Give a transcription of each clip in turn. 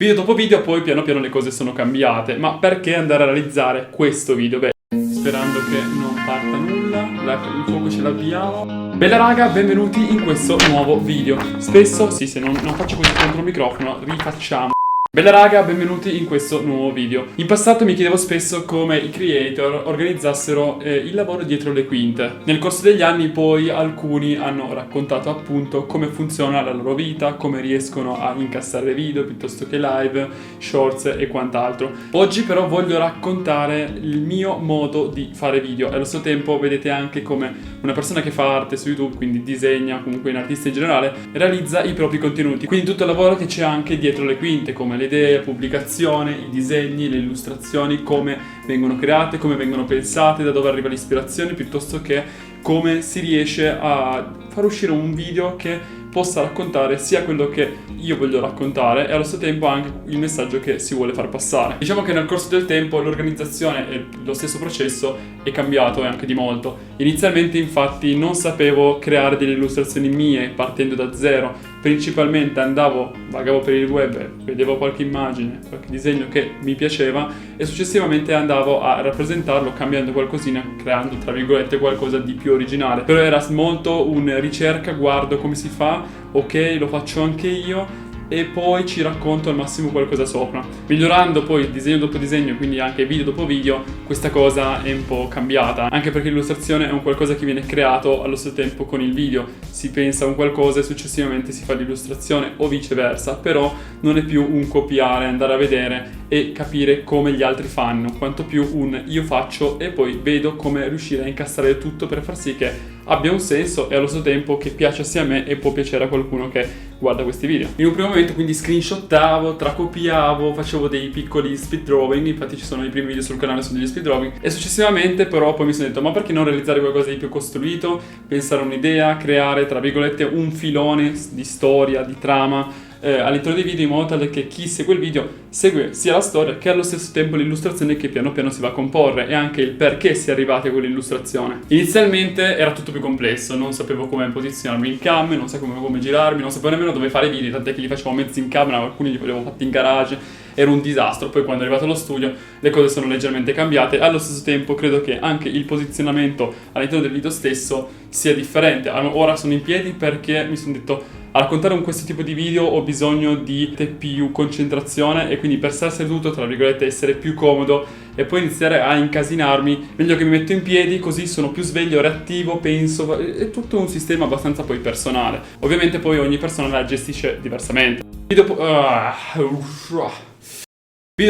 Video dopo video poi piano piano le cose sono cambiate, ma perché andare a realizzare questo video? Beh, sperando che non parta nulla, il fuoco ce l'abbiamo. Bella raga, benvenuti in questo nuovo video. Spesso, sì, se non faccio così contro il microfono, rifacciamo. Bella raga, benvenuti in questo nuovo video. In passato mi chiedevo spesso come i creator organizzassero il lavoro dietro le quinte. Nel corso degli anni poi alcuni hanno raccontato appunto come funziona la loro vita, come riescono a incassare video piuttosto che live, shorts e quant'altro. Oggi però voglio raccontare il mio modo di fare video e allo stesso tempo vedete anche come una persona che fa arte su YouTube, quindi disegna, comunque un artista in generale, realizza i propri contenuti. Quindi tutto il lavoro che c'è anche dietro le quinte, come le idee, la pubblicazione, i disegni, le illustrazioni, come vengono create, come vengono pensate, da dove arriva l'ispirazione, piuttosto che come si riesce a far uscire un video che possa raccontare sia quello che io voglio raccontare e allo stesso tempo anche il messaggio che si vuole far passare. Diciamo che nel corso del tempo l'organizzazione e lo stesso processo è cambiato e anche di molto. Inizialmente infatti non sapevo creare delle illustrazioni mie partendo da zero, principalmente vagavo per il web, vedevo qualche immagine, qualche disegno che mi piaceva e successivamente andavo a rappresentarlo cambiando qualcosina, creando tra virgolette qualcosa di più originale. Però era molto un ricerca, guardo come si fa, ok, lo faccio anche io e poi ci racconto al massimo qualcosa sopra. Migliorando poi disegno dopo disegno, quindi anche video dopo video, questa cosa è un po' cambiata, anche perché l'illustrazione è un qualcosa che viene creato allo stesso tempo con il video. Si pensa a un qualcosa e successivamente si fa l'illustrazione o viceversa, però non è più un copiare, andare a vedere e capire come gli altri fanno, quanto più un io faccio e poi vedo come riuscire a incastrare tutto per far sì che abbia un senso e allo stesso tempo che piaccia sia a me e può piacere a qualcuno che guarda questi video. In un primo momento quindi screenshottavo, tracopiavo, facevo dei piccoli speed drawing, infatti ci sono i primi video sul canale su degli speed drawing e successivamente però poi mi sono detto ma perché non realizzare qualcosa di più costruito, pensare a un'idea, creare tra virgolette un filone di storia, di trama all'interno dei video in modo tale che chi segue il video segue sia la storia che allo stesso tempo l'illustrazione che piano piano si va a comporre e anche il perché si è arrivati a quell'illustrazione. Inizialmente era tutto più complesso, non sapevo come posizionarmi in cam, non sapevo come girarmi, non sapevo nemmeno dove fare i video, tant'è che li facevo mezzi in camera, alcuni li avevo fatti in garage, era un disastro. Poi quando è arrivato allo studio le cose sono leggermente cambiate, allo stesso tempo credo che anche il posizionamento all'interno del video stesso sia differente. Ora sono in piedi perché mi sono detto a raccontare questo tipo di video ho bisogno di più concentrazione e quindi per stare seduto, tra virgolette, essere più comodo e poi iniziare a incasinarmi, meglio che mi metto in piedi così sono più sveglio, reattivo, penso, è tutto un sistema abbastanza poi personale. Ovviamente poi ogni persona la gestisce diversamente. Video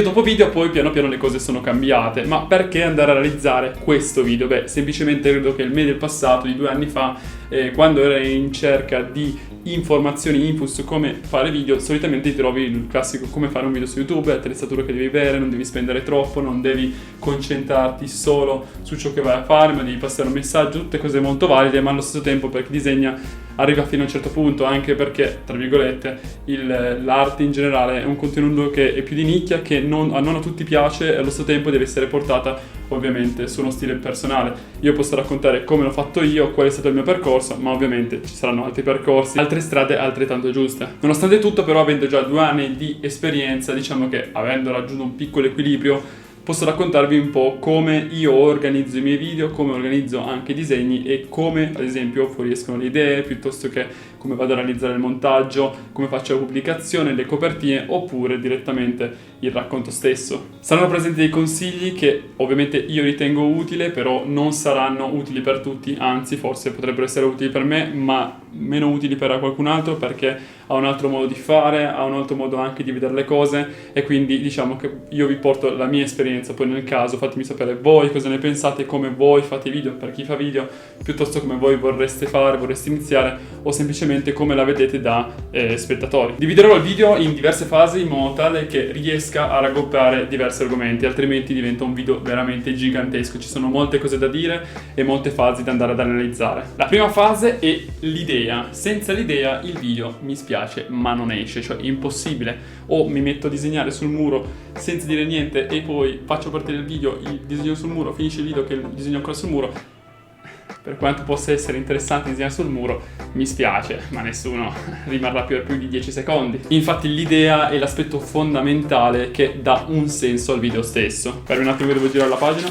dopo video poi piano piano le cose sono cambiate, ma perché andare a realizzare questo video? Beh, semplicemente credo che il me del passato, di 2 anni fa, quando ero in cerca di informazioni, input su come fare video, solitamente ti trovi il classico come fare un video su YouTube, attrezzatura che devi avere, non devi spendere troppo, non devi concentrarti solo su ciò che vai a fare, ma devi passare un messaggio, tutte cose molto valide, ma allo stesso tempo per chi disegna arriva fino a un certo punto, anche perché, tra virgolette, l'arte in generale è un contenuto che è più di nicchia, che non a tutti piace e allo stesso tempo deve essere portata ovviamente su uno stile personale. Io posso raccontare come l'ho fatto io, qual è stato il mio percorso, ma ovviamente ci saranno altri percorsi, altre strade altrettanto giuste. Nonostante tutto però, avendo già 2 anni di esperienza, diciamo che avendo raggiunto un piccolo equilibrio, posso raccontarvi un po' come io organizzo i miei video, come organizzo anche i disegni e come ad esempio fuoriescono le idee, piuttosto che come vado a realizzare il montaggio, come faccio la pubblicazione, le copertine oppure direttamente il racconto stesso. Saranno presenti dei consigli che ovviamente io ritengo utili, però non saranno utili per tutti, anzi forse potrebbero essere utili per me, ma meno utili per qualcun altro perché ha un altro modo di fare, ha un altro modo anche di vedere le cose e quindi diciamo che io vi porto la mia esperienza, poi nel caso fatemi sapere voi cosa ne pensate, come voi fate video, per chi fa video, piuttosto come voi vorreste fare, vorreste iniziare o semplicemente come la vedete da spettatori. Dividerò il video in diverse fasi in modo tale che riesca a raggruppare diversi argomenti, altrimenti diventa un video veramente gigantesco, ci sono molte cose da dire e molte fasi da andare ad analizzare. La prima fase è l'idea, senza l'idea il video mi spiace ma non esce, cioè è impossibile. O mi metto a disegnare sul muro senza dire niente e poi faccio partire il video, il disegno sul muro, finisce il video che il disegno ancora sul muro, per quanto possa essere interessante disegnare sul muro, mi spiace, ma nessuno rimarrà per più di 10 secondi. Infatti l'idea è l'aspetto fondamentale che dà un senso al video stesso. Per un attimo devo girare la pagina.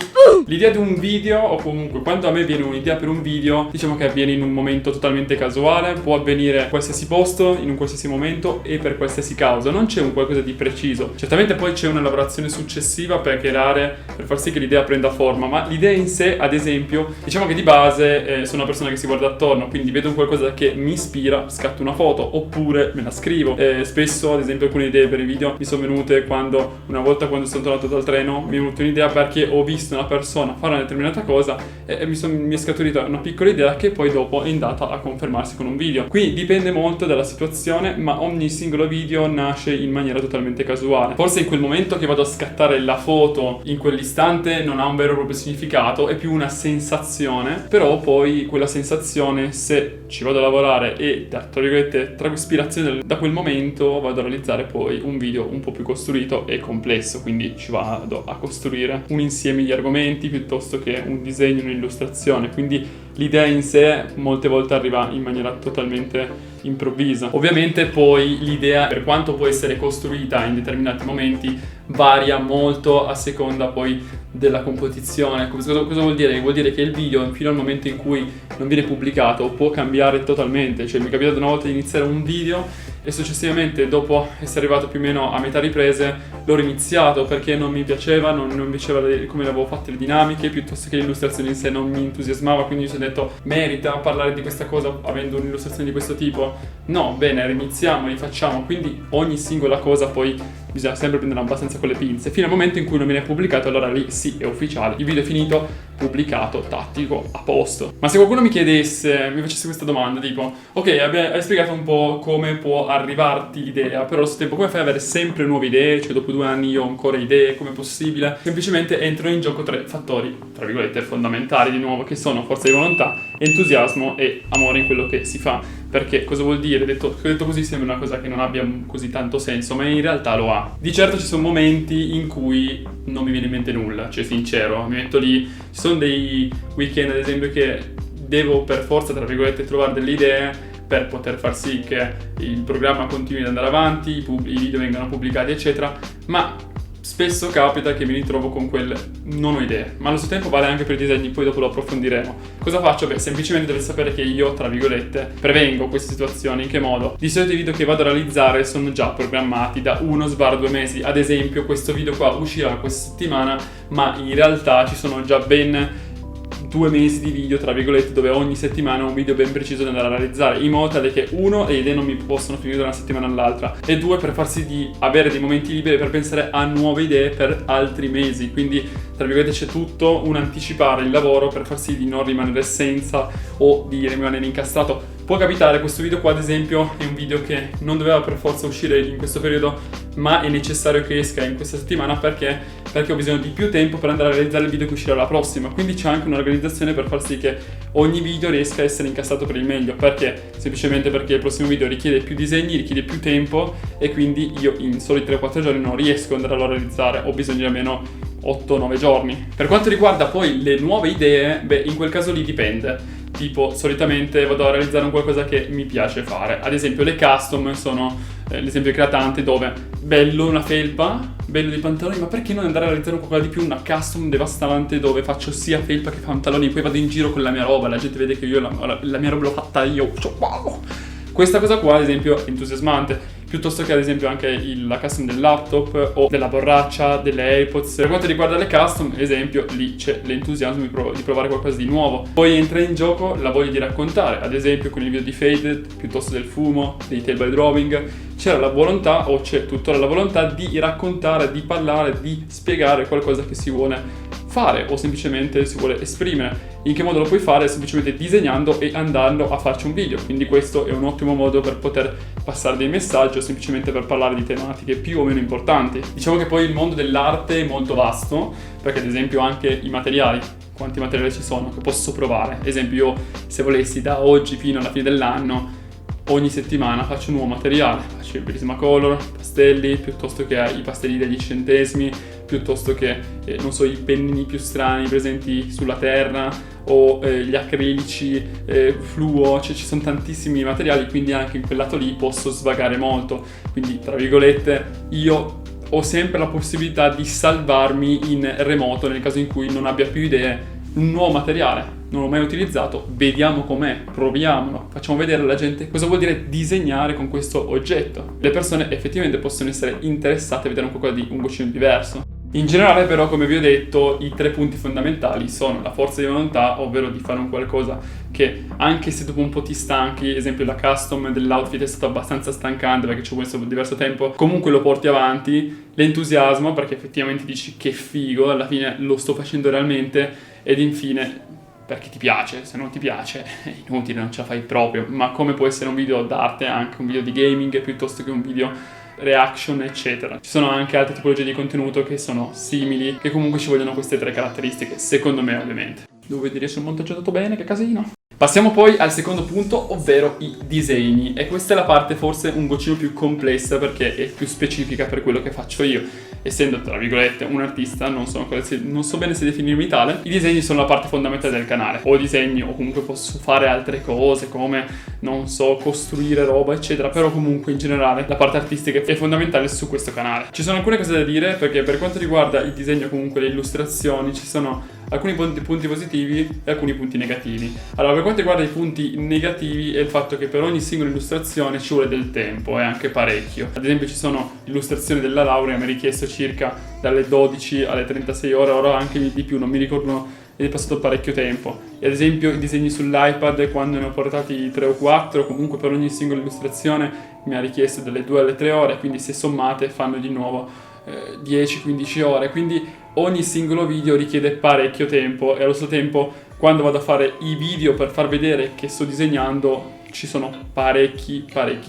L'idea di un video, o comunque quando a me viene un'idea per un video, diciamo che avviene in un momento totalmente casuale, può avvenire a qualsiasi posto, in un qualsiasi momento e per qualsiasi causa, non c'è un qualcosa di preciso. Certamente poi c'è una lavorazione successiva per creare, per far sì che l'idea prenda forma, ma l'idea in sé, ad esempio, diciamo che di base sono una persona che si guarda attorno, quindi vedo un qualcosa che mi ispira, scatto una foto oppure me la scrivo. Spesso, ad esempio, alcune idee per i video mi sono venute una volta quando sono tornato dal treno, mi è venuta un'idea perché ho visto una persona fare una determinata cosa e mi è scaturita una piccola idea che poi dopo è andata a confermarsi con un video. Qui dipende molto dalla situazione, ma ogni singolo video nasce in maniera totalmente casuale. Forse in quel momento che vado a scattare la foto, in quell'istante non ha un vero e proprio significato, è più una sensazione, però poi quella sensazione, se ci vado a lavorare e tra virgolette traggo ispirazione da quel momento, vado a realizzare poi un video un po' più costruito e complesso, quindi ci vado a costruire un insieme di argomenti piuttosto che un disegno, un'illustrazione, quindi l'idea in sé molte volte arriva in maniera totalmente improvvisa. Ovviamente poi l'idea, per quanto può essere costruita in determinati momenti, varia molto a seconda poi della composizione. Cosa vuol dire? Vuol dire che il video, fino al momento in cui non viene pubblicato, può cambiare totalmente. Cioè mi è capitato una volta di iniziare un video e successivamente, dopo essere arrivato più o meno a metà riprese, l'ho riniziato perché non mi piaceva, non mi piaceva come avevo fatte le dinamiche, piuttosto che l'illustrazione in sé non mi entusiasmava, quindi mi sono detto: merita parlare di questa cosa avendo un'illustrazione di questo tipo? No, bene, riniziamo, rifacciamo. Quindi ogni singola cosa poi bisogna sempre prendere abbastanza con le pinze, fino al momento in cui non viene pubblicato, allora lì sì, è ufficiale, il video è finito, pubblicato, tattico, a posto. Ma se qualcuno mi facesse questa domanda, tipo: ok, hai spiegato un po' come può arrivarti l'idea, però allo stesso tempo come fai ad avere sempre nuove idee? Cioè dopo 2 anni io ho ancora idee, com'è possibile? Semplicemente entrano in gioco 3 fattori, tra virgolette, fondamentali di nuovo, che sono forza di volontà, entusiasmo e amore in quello che si fa. Perché cosa vuol dire? Detto così sembra una cosa che non abbia così tanto senso, ma in realtà lo ha. Di certo ci sono momenti in cui non mi viene in mente nulla, cioè sincero, mi metto lì, ci sono dei weekend ad esempio che devo per forza, tra virgolette, trovare delle idee per poter far sì che il programma continui ad andare avanti, i video vengano pubblicati eccetera, ma spesso capita che mi ritrovo con non ho idee, ma allo stesso tempo vale anche per i disegni, poi dopo lo approfondiremo. Cosa faccio? Beh, semplicemente dovete sapere che io, tra virgolette, prevengo queste situazioni. In che modo? Di solito i video che vado a realizzare sono già programmati da 1-2 mesi. Ad esempio, questo video qua uscirà questa settimana, ma in realtà ci sono già ben 2 mesi di video, tra virgolette, dove ogni settimana un video ben preciso da andare a realizzare, in modo tale che 1, le idee non mi possono finire da una settimana all'altra, e 2, per far sì di avere dei momenti liberi per pensare a nuove idee per altri mesi. Quindi, tra virgolette, c'è tutto un anticipare il lavoro per far sì di non rimanere senza o di rimanere incastrato. Può capitare, questo video qua ad esempio è un video che non doveva per forza uscire in questo periodo, ma è necessario che esca in questa settimana perché ho bisogno di più tempo per andare a realizzare il video che uscirà la prossima. Quindi c'è anche un'organizzazione per far sì che ogni video riesca a essere incastrato per il meglio. Perché? Semplicemente perché il prossimo video richiede più disegni, richiede più tempo, e quindi io in soli 3-4 giorni non riesco ad andarlo a realizzare, ho bisogno di almeno 8-9 giorni. Per quanto riguarda poi le nuove idee, beh, in quel caso lì dipende. Tipo, solitamente vado a realizzare un qualcosa che mi piace fare. Ad esempio, le custom sono l'esempio eclatante, dove bello una felpa, bello dei pantaloni, ma perché non andare a realizzare un qualcosa di più, una custom devastante dove faccio sia felpa che pantaloni, poi vado in giro con la mia roba, la gente vede che io la mia roba l'ho fatta io, cioè, wow! Questa cosa qua, ad esempio, è entusiasmante. Piuttosto che ad esempio anche la custom del laptop o della borraccia, delle AirPods. Per quanto riguarda le custom, ad esempio, lì c'è l'entusiasmo di provare qualcosa di nuovo. Poi entra in gioco la voglia di raccontare, ad esempio con il video di Faded, piuttosto del fumo, dei Tale by Drawing. C'era la volontà, o c'è tuttora la volontà, di raccontare, di parlare, di spiegare qualcosa che si vuole fare o semplicemente si vuole esprimere. In che modo lo puoi fare? Semplicemente disegnando e andando a farci un video. Quindi questo è un ottimo modo per poter passare dei messaggi o semplicemente per parlare di tematiche più o meno importanti. Diciamo che poi il mondo dell'arte è molto vasto, perché ad esempio anche i materiali, quanti materiali ci sono che posso provare. Ad esempio io, se volessi, da oggi fino alla fine dell'anno, ogni settimana faccio un nuovo materiale, faccio il Prismacolor, pastelli, piuttosto che i pastelli da 10 centesimi, piuttosto che, non so, i pennini più strani presenti sulla terra, o gli acrilici, fluo, cioè ci sono tantissimi materiali, quindi anche in quel lato lì posso svagare molto. Quindi, tra virgolette, io ho sempre la possibilità di salvarmi in remoto nel caso in cui non abbia più idee. Un nuovo materiale, non l'ho mai utilizzato, vediamo com'è, proviamolo, facciamo vedere alla gente cosa vuol dire disegnare con questo oggetto. Le persone effettivamente possono essere interessate a vedere qualcosa di un goccino diverso. In generale però, come vi ho detto, i 3 punti fondamentali sono la forza di volontà, ovvero di fare un qualcosa che anche se dopo un po' ti stanchi, esempio la custom dell'outfit è stata abbastanza stancante perché ci ho messo diverso tempo, comunque lo porti avanti, l'entusiasmo perché effettivamente dici che figo, alla fine lo sto facendo realmente, ed infine perché ti piace. Se non ti piace è inutile, non ce la fai proprio. Ma come può essere un video d'arte, anche un video di gaming piuttosto che un video reaction eccetera. Ci sono anche altre tipologie di contenuto che sono simili, che comunque ci vogliono queste 3 caratteristiche, secondo me ovviamente. Devo vedere se ho monteggiato bene, che casino. Passiamo poi al secondo punto, ovvero i disegni, e questa è la parte forse un goccino più complessa perché è più specifica per quello che faccio io. Essendo, tra virgolette, un artista, non so bene se definirmi tale, i disegni sono la parte fondamentale del canale. O disegni o comunque posso fare altre cose come, non so, costruire roba eccetera, però comunque in generale la parte artistica è fondamentale su questo canale. Ci sono alcune cose da dire perché per quanto riguarda il disegno, comunque le illustrazioni, ci sono alcuni punti positivi e alcuni punti negativi. Allora, per quanto riguarda i punti negativi è il fatto che per ogni singola illustrazione ci vuole del tempo e anche parecchio. Ad esempio ci sono illustrazioni della laurea, mi ha richiesto circa dalle 12 alle 36 ore, ora anche di più, non mi ricordo, è passato parecchio tempo. E ad esempio i disegni sull'iPad, quando ne ho portati 3 o 4, comunque per ogni singola illustrazione mi ha richiesto dalle 2 alle 3 ore, quindi se sommate fanno di nuovo 10-15 ore, quindi ogni singolo video richiede parecchio tempo e allo stesso tempo quando vado a fare i video per far vedere che sto disegnando ci sono parecchi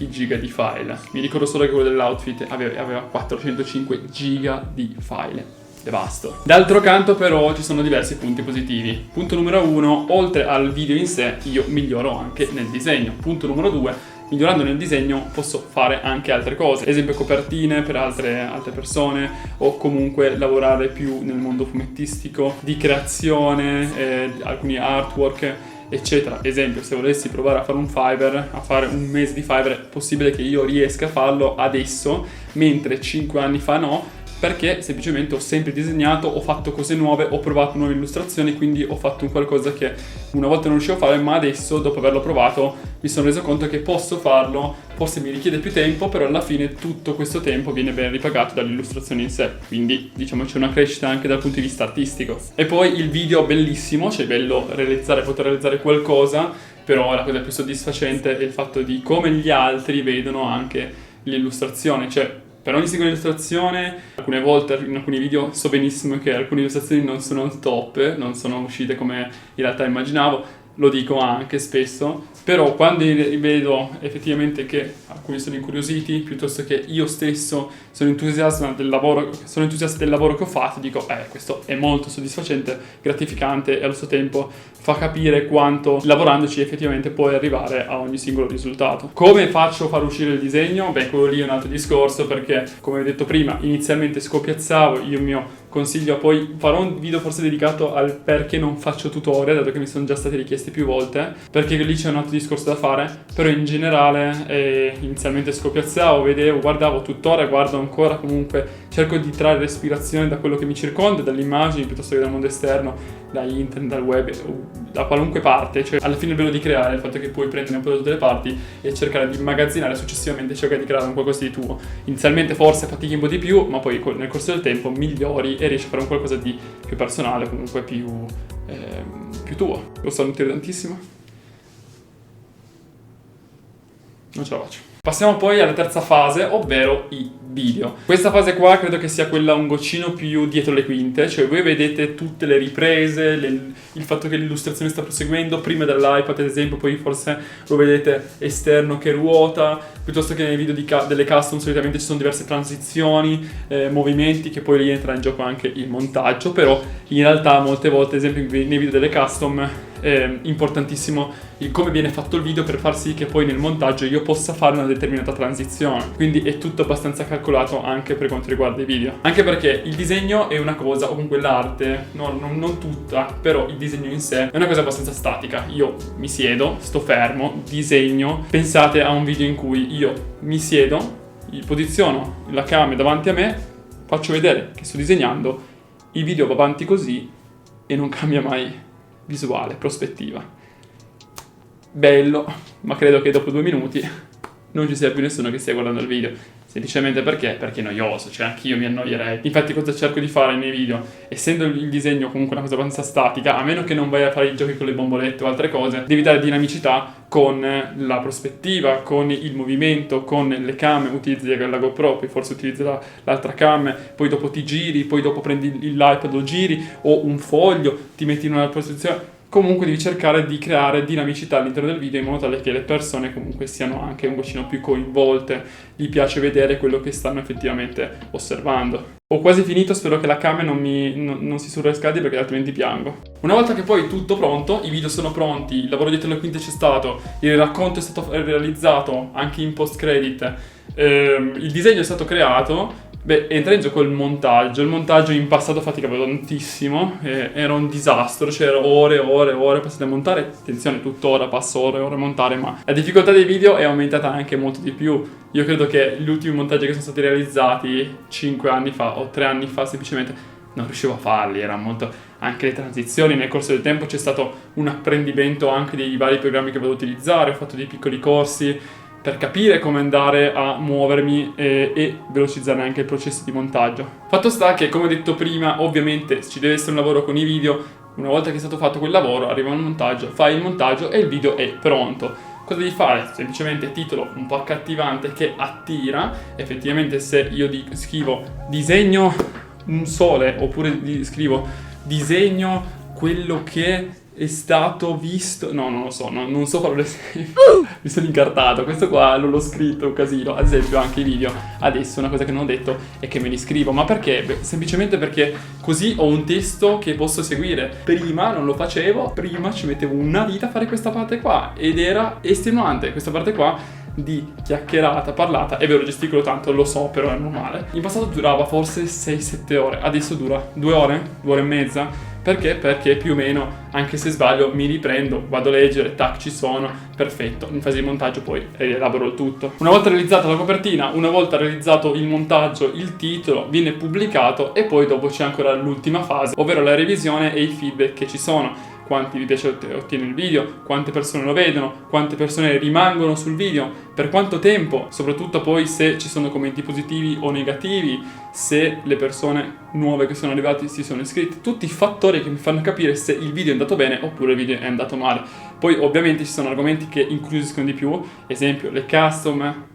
giga di file. Mi ricordo solo che quello dell'outfit aveva 405 giga di file. Devasto. D'altro canto però ci sono diversi punti positivi. Punto numero 1, oltre al video in sé io miglioro anche nel disegno. Punto numero 2, migliorando nel disegno posso fare anche altre cose, ad esempio copertine per altre persone, o comunque lavorare più nel mondo fumettistico, di creazione, alcuni artwork eccetera. Esempio, se volessi provare a fare un Fiverr, a fare un mese di Fiverr, è possibile che io riesca a farlo adesso, mentre 5 anni fa no, perché semplicemente ho sempre disegnato, ho fatto cose nuove, ho provato nuove illustrazioni, quindi ho fatto un qualcosa che una volta non riuscivo a fare, ma adesso, dopo averlo provato, mi sono reso conto che posso farlo. Forse mi richiede più tempo, però alla fine tutto questo tempo viene ben ripagato dall'illustrazione in sé, quindi diciamo c'è una crescita anche dal punto di vista artistico. E poi il video bellissimo, cioè bello poter realizzare qualcosa, però la cosa più soddisfacente è il fatto di come gli altri vedono anche l'illustrazione, cioè per ogni singola illustrazione, alcune volte in alcuni video so benissimo che alcune illustrazioni non sono il top, non sono uscite come in realtà immaginavo, lo dico anche spesso, però quando vedo effettivamente che alcuni sono incuriositi, piuttosto che io stesso sono entusiasta del lavoro che ho fatto, dico questo è molto soddisfacente, gratificante e allo stesso tempo fa capire quanto lavorandoci effettivamente puoi arrivare a ogni singolo risultato. Come faccio a far uscire il disegno? Beh, quello lì è un altro discorso, perché come ho detto prima, inizialmente scopiazzavo, io mio consiglio, poi farò un video forse dedicato al perché non faccio tutorial, dato che mi sono già stati richiesti più volte, perché lì c'è un altro discorso da fare, però in generale inizialmente scopiazzavo, vedevo, guardavo, tuttora guardo ancora, comunque cerco di trarre ispirazione da quello che mi circonda, dalle immagini piuttosto che dal mondo esterno, da internet, dal web, da qualunque parte, cioè alla fine il bello di creare è il fatto che puoi prendere un po' da tutte le parti e cercare di immagazzinare, successivamente cercare di creare un qualcosa di tuo. Inizialmente forse fatichi un po' di più, ma poi nel corso del tempo migliori e riesci a fare un qualcosa di più personale, comunque più tuo. Lo saluto tantissimo. Non ce la faccio. Passiamo poi alla terza fase, ovvero i video. Questa fase qua credo che sia quella un goccino più dietro le quinte, cioè voi vedete tutte le riprese, il fatto che l'illustrazione sta proseguendo, prima dall'iPad ad esempio, poi forse lo vedete esterno che ruota, piuttosto che nei video delle custom solitamente ci sono diverse transizioni, movimenti, che poi lì entra in gioco anche il montaggio, però in realtà molte volte, ad esempio nei video delle custom, importantissimo il come viene fatto il video per far sì che poi nel montaggio io possa fare una determinata transizione. Quindi è tutto abbastanza calcolato anche per quanto riguarda i video. Anche perché il disegno è una cosa, o comunque l'arte, non tutta, però il disegno in sé è una cosa abbastanza statica. Io mi siedo, sto fermo, disegno. Pensate a un video in cui io mi siedo, posiziono la camera davanti a me, faccio vedere che sto disegnando, il video va avanti così e non cambia mai visuale, prospettiva. Bello, ma credo che dopo 2 minuti non ci sia più nessuno che stia guardando il video. Semplicemente perché è noioso, cioè anch'io mi annoierei. Infatti cosa cerco di fare nei video? Essendo il disegno comunque una cosa abbastanza statica, a meno che non vai a fare i giochi con le bombolette o altre cose, devi dare dinamicità con la prospettiva, con il movimento, con le cam, utilizzi la GoPro, poi forse utilizzi l'altra cam, poi dopo ti giri, poi dopo prendi l'iPad, lo giri, o un foglio, ti metti in una posizione. Comunque devi cercare di creare dinamicità all'interno del video in modo tale che le persone comunque siano anche un pochino più coinvolte, gli piace vedere quello che stanno effettivamente osservando. Ho quasi finito, spero che la camera non si surriscaldi perché altrimenti piango. Una volta che poi tutto pronto, i video sono pronti, il lavoro dietro le quinte c'è stato, il racconto è stato realizzato anche in post credit, il disegno è stato creato. Entra in gioco il montaggio. Il montaggio in passato faticavo tantissimo, era un disastro, c'erano ore e ore passate a montare. Attenzione, tuttora passo ore e ore a montare, ma la difficoltà dei video è aumentata anche molto di più. Io credo che gli ultimi montaggi che sono stati realizzati 5 anni fa o 3 anni fa semplicemente non riuscivo a farli, era molto. Anche le transizioni nel corso del tempo c'è stato un apprendimento anche dei vari programmi che vado a utilizzare, ho fatto dei piccoli corsi per capire come andare a muovermi e velocizzare anche il processo di montaggio. Fatto sta che, come ho detto prima, ovviamente ci deve essere un lavoro con i video. Una volta che è stato fatto quel lavoro, arriva un montaggio, fai il montaggio e il video è pronto. Cosa devi fare? Semplicemente titolo un po' accattivante che attira. Effettivamente se io scrivo disegno un sole, oppure scrivo disegno quello che è stato visto. No, non lo so, non so fare mi sono incartato. Questo qua l'ho scritto un casino. Ad esempio anche i video. Adesso una cosa che non ho detto è che me li scrivo. Ma perché? Semplicemente perché così ho un testo che posso seguire. Prima non lo facevo, prima ci mettevo una vita a fare questa parte qua ed era estenuante questa parte qua di chiacchierata, parlata. È vero, gesticolo tanto, lo so, però è normale. In passato durava forse 6-7 ore, adesso dura 2 ore, 2 ore e mezza. Perché? Perché più o meno, anche se sbaglio, mi riprendo, vado a leggere, tac, ci sono, perfetto. In fase di montaggio poi elaboro il tutto. Una volta realizzata la copertina, una volta realizzato il montaggio, il titolo viene pubblicato e poi dopo c'è ancora l'ultima fase, ovvero la revisione e i feedback che ci sono. Quanti vi piace ottiene il video, quante persone lo vedono, quante persone rimangono sul video, per quanto tempo, soprattutto poi se ci sono commenti positivi o negativi, se le persone nuove che sono arrivate si sono iscritte, tutti i fattori che mi fanno capire se il video è andato bene oppure il video è andato male. Poi ovviamente ci sono argomenti che incuriosiscono di più, esempio le custom.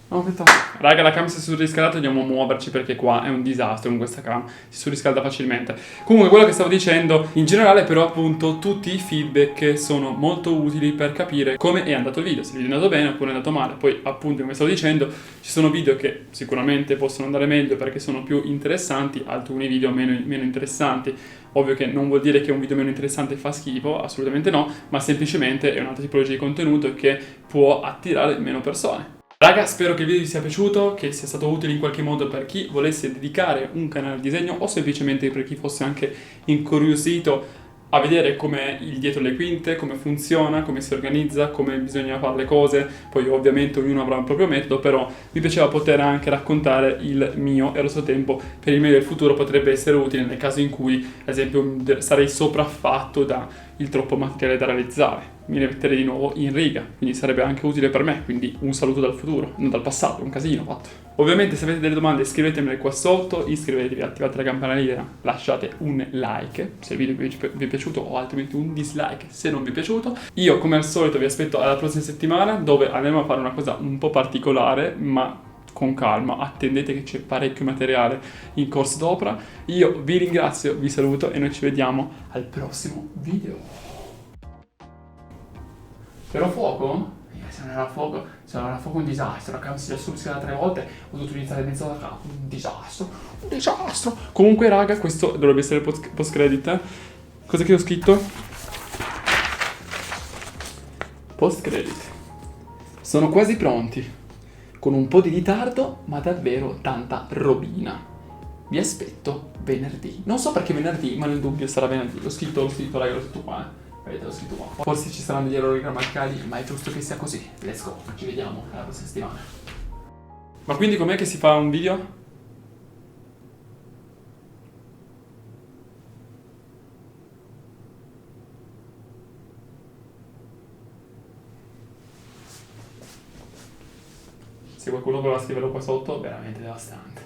No, aspetta. Raga, la cam si è surriscaldata, dobbiamo muoverci perché qua è un disastro con questa cam, si surriscalda facilmente. Comunque quello che stavo dicendo, in generale però appunto tutti i feedback sono molto utili per capire come è andato il video, se il video è andato bene oppure è andato male. Poi appunto come stavo dicendo, ci sono video che sicuramente possono andare meglio perché sono più interessanti, alcuni video meno interessanti. Ovvio che non vuol dire che un video meno interessante fa schifo, assolutamente no, ma semplicemente è un'altra tipologia di contenuto che può attirare meno persone. Raga, spero che il video vi sia piaciuto, che sia stato utile in qualche modo per chi volesse dedicare un canale di disegno o semplicemente per chi fosse anche incuriosito a vedere com'è il dietro le quinte, come funziona, come si organizza, come bisogna fare le cose. Poi ovviamente ognuno avrà un proprio metodo, però mi piaceva poter anche raccontare il mio e allo stesso tempo per il medio del futuro potrebbe essere utile nel caso in cui, ad esempio, sarei sopraffatto da il troppo materiale da realizzare. Mi metterei di nuovo in riga, quindi sarebbe anche utile per me, quindi un saluto dal futuro, non dal passato, un casino fatto. Ovviamente se avete delle domande scrivetemele qua sotto, iscrivetevi, attivate la campanellina, lasciate un like se il video vi è piaciuto o altrimenti un dislike se non vi è piaciuto. Io come al solito vi aspetto alla prossima settimana dove andremo a fare una cosa un po' particolare, ma con calma, attendete che c'è parecchio materiale in corso d'opera. Io vi ringrazio, vi saluto e noi ci vediamo al prossimo video. C'era fuoco? Se non era fuoco un disastro. La cam si è surriscaldata 3 volte, ho dovuto utilizzare mezzo la cam. Un disastro. Comunque raga, questo dovrebbe essere il post credit. Cosa che ho scritto? Post credit. Sono quasi pronti. Con un po' di ritardo, ma davvero tanta robina. Vi aspetto venerdì. Non so perché venerdì, ma nel dubbio sarà venerdì. L'ho scritto, raga, l'ho scritto qua. Vedete, l'ho scritto qua. Forse ci saranno degli errori grammaticali, ma è giusto che sia così. Let's go. Ci vediamo alla prossima settimana. Ma quindi com'è che si fa un video? Se qualcuno voleva scriverlo qua sotto, veramente devastante.